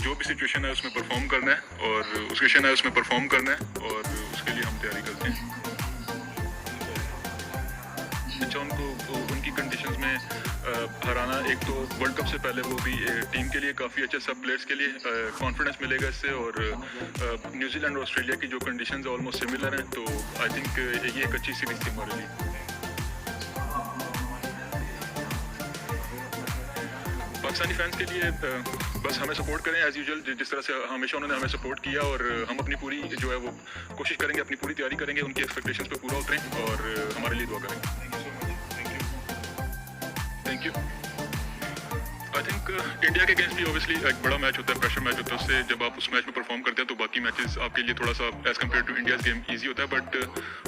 जो भी सिचुएशन है उसमें परफॉर्म करना है और उसके सिचुएशन है उसमें परफॉर्म करना है और उसके लिए हम तैयारी करते हैं। अच्छा, उनको उनकी कंडीशंस में हराना, एक तो वर्ल्ड कप से पहले वो भी टीम के लिए काफ़ी अच्छा, सब प्लेयर्स के लिए कॉन्फिडेंस मिलेगा इससे। और न्यूजीलैंड और ऑस्ट्रेलिया की जो कंडीशंस ऑलमोस्ट सिमिलर हैं, तो आई थिंक ये एक अच्छी सीरीज थी हमारे लिए। पाकिस्तानी फैंस के लिए बस हमें सपोर्ट करें एज़ यूजुअल, जिस तरह से हमेशा उन्होंने हमें सपोर्ट किया, और हम अपनी पूरी जो है वो कोशिश करेंगे, अपनी पूरी तैयारी करेंगे, उनकी एक्सपेक्टेशंस पे पूरा उतरें और हमारे लिए दुआ करें। Thank you. I think India के अगेंस्ट भी ऑब्वियसली एक बड़ा मैच होता है, प्रेशर मैच होता है। उससे जब आप उस मैच में परफॉर्म करते हैं तो बाकी मैचेस आपके लिए थोड़ा सा as compare to India's game easy होता है। बट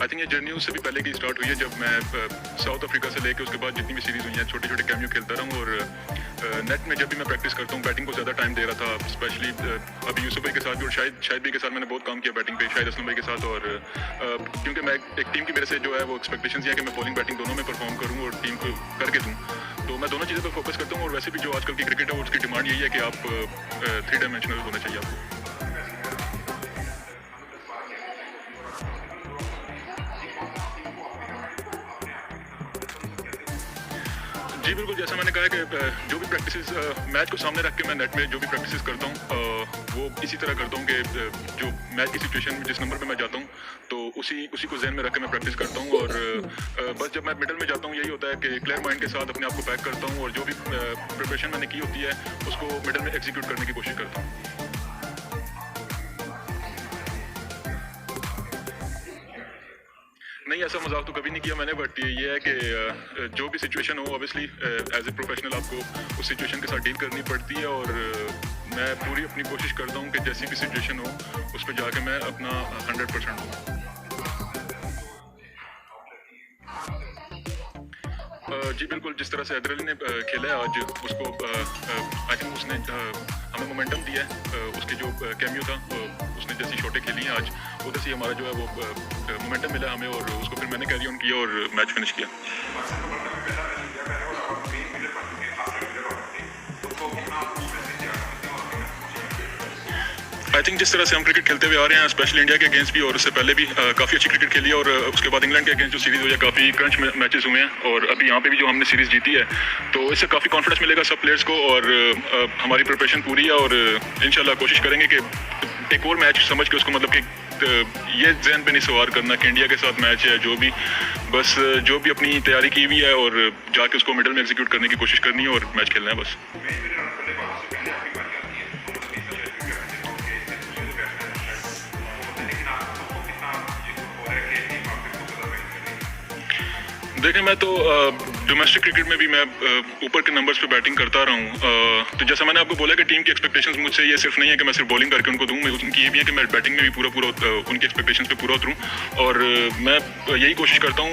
आई थिंक ये जर्नी उससे भी पहले की स्टार्ट हुई है, जब मैं साउथ अफ्रीका से लेकर उसके बाद जितनी भी सीरीज़ हुई हैं, छोटे छोटे कैमियो खेलता रहा हूँ। और नेट में जब भी मैं प्रैक्टिस करता हूँ, बैटिंग को ज़्यादा टाइम दे रहा था, स्पेशली अभी यूसुफ भाई के साथ भी, और शाहिद भाई के साथ मैंने बहुत काम किया बैटिंग पे, शाहिद असलम भाई के साथ। और क्योंकि मैं एक टीम की मेरे से जो है वो एक्सपेक्टेशंस है कि मैं बॉलिंग बैटिंग दोनों में परफॉर्म करूँ और टीम को करके दूँ, तो मैं दोनों चीज़ों पर फोकस करता हूँ। और वैसे भी जो आजकल की क्रिकेट है उसकी डिमांड यही है कि आप 3 डायमेंशनल होना चाहिए आपको। जी बिल्कुल, जैसा मैंने कहा कि जो भी प्रैक्टिसेस मैच को सामने रख के मैं नेट में जो भी प्रैक्टिसेस करता हूँ वो इसी तरह करता हूँ कि जो मैच की सिचुएशन में जिस नंबर पे मैं जाता हूँ तो उसी को जहन में रख के मैं प्रैक्टिस करता हूँ। और बस जब मैं मिडल में जाता हूँ, यही होता है कि क्लियर माइंड के साथ अपने आप को पैक करता हूँ और जो भी प्रिपरेशन मैंने की होती है उसको मिडल में एग्जीक्यूट करने की कोशिश करता हूँ। नहीं, ऐसा मजाक तो कभी नहीं किया मैंने, बट ये है कि जो भी सिचुएशन हो, ऑब्वियसली एज ए प्रोफेशनल आपको उस सिचुएशन के साथ डील करनी पड़ती है। और मैं पूरी अपनी कोशिश करता हूँ कि जैसी भी सिचुएशन हो उस पर जाके मैं अपना 100% दूँ। जी बिल्कुल, जिस तरह से हैदर अली ने खेला है आज, उसको आई थिंक उसने हमें मोमेंटम दिया है। उसके जो कैमियो था, उसने जैसी शॉटें खेली हैं आज, उधर से हमारा जो है वो मोमेंटम मिला हमें, और उसको फिर मैंने कैरी ऑन किया और मैच फिनिश किया। आई थिंक जिस तरह से हम क्रिकेट खेलते हुए आ रहे हैं, स्पेशली इंडिया के अगेंस्ट भी, और उससे पहले भी काफ़ी अच्छी क्रिकेट खेली है। और उसके बाद इंग्लैंड के अगेंस्ट जो सीरीज़ हुई है, काफ़ी क्रंच मैचेस हुए हैं, और अभी यहाँ पे भी जो हमने सीरीज़ जीती है, तो इससे काफ़ी कॉन्फिडेंस मिलेगा सब प्लेयर्स को। और हमारी प्रिपरेशन पूरी है, और इंशाल्लाह कोशिश करेंगे कि एक और मैच समझ के उसको, मतलब कि ये जहन पे नहीं सवार करना कि इंडिया के साथ मैच है, जो भी बस जो भी अपनी तैयारी की हुई है और जाके उसको मिडल में एग्जीक्यूट करने की कोशिश करनी है और मैच खेलना है बस। देखें, मैं तो डोमेस्टिक क्रिकेट में भी मैं ऊपर के नंबर्स पे बैटिंग करता रहा हूँ। तो जैसा मैंने आपको बोला कि टीम की एक्सपेक्टेशंस मुझसे ये सिर्फ नहीं है कि मैं सिर्फ बॉलिंग करके उनको दूँ, उनकी ये भी है कि मैं बैटिंग में भी पूरा उनकी एक्सपेक्टेशंस पे पूरा उतरूँ। और मैं यही कोशिश करता हूँ,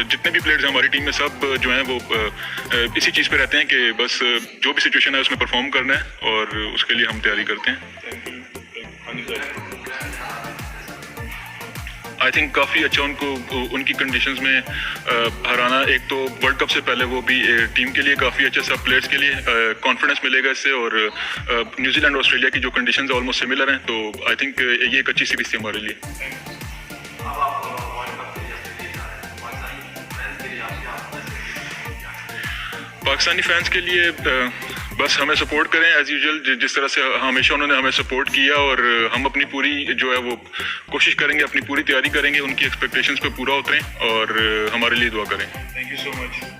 जितने भी प्लेयर्स हैं हमारी टीम में, सब जो हैं वो इसी चीज़ पर रहते हैं कि बस जो भी सिचुएशन है उसमें परफॉर्म करना है और उसके लिए हम तैयारी करते हैं। आई थिंक काफ़ी अच्छा उनको उनकी कंडीशंस में हराना, एक तो वर्ल्ड कप से पहले वो भी टीम के लिए काफ़ी अच्छा, सब प्लेयर्स के लिए कॉन्फिडेंस मिलेगा इससे। और न्यूजीलैंड और ऑस्ट्रेलिया की जो कंडीशंस ऑलमोस्ट सिमिलर हैं, तो आई थिंक ये एक अच्छी सीरीज थी हमारे लिए। पाकिस्तानी फैंस के लिए बस हमें सपोर्ट करें एज़ यूजुअल, जिस तरह से हमेशा उन्होंने हमें सपोर्ट किया, और हम अपनी पूरी जो है वो कोशिश करेंगे, अपनी पूरी तैयारी करेंगे, उनकी एक्सपेक्टेशंस पे पूरा उतरें और हमारे लिए दुआ करें। Thank you so much.